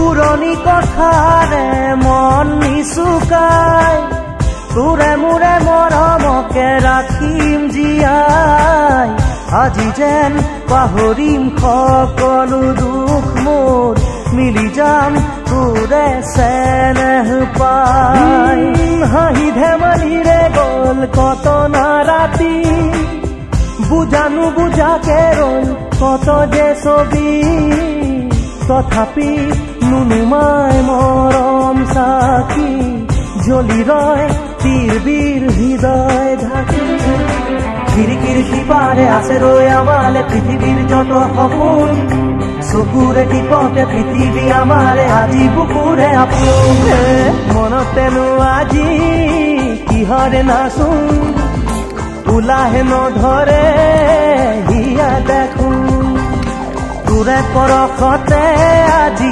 পুৰণি কথাৰে মন নিচুকাই তোৰে মোৰে মৰমকে ৰাখিম জীয়াই আজি যেন পাহৰিম সকলো দুখ মোৰ মিলি যাম তোৰে চেনেহ পাই হাঁহি ধেমালিৰে গ'ল কত না ৰাতি বুজানো বুজাকে ৰ'ল কত যে ছবি তথাপি নুনুমাই মৰম সাকি জ্বলি ৰয় তীৰ হৃদয় ঢাকি খিৰিকীৰ সিপাৰে আছে ৰৈ আমালে পৃথিৱীৰ যত সপোন চকুৰে টিপতে পৃথিৱী আমাৰে আজি বুকুৰে আপোন মনতেনো আজি কিহৰে নাচোন ওলাহে নধৰে হিয়া দেখোন তোৰে পৰশতে আজি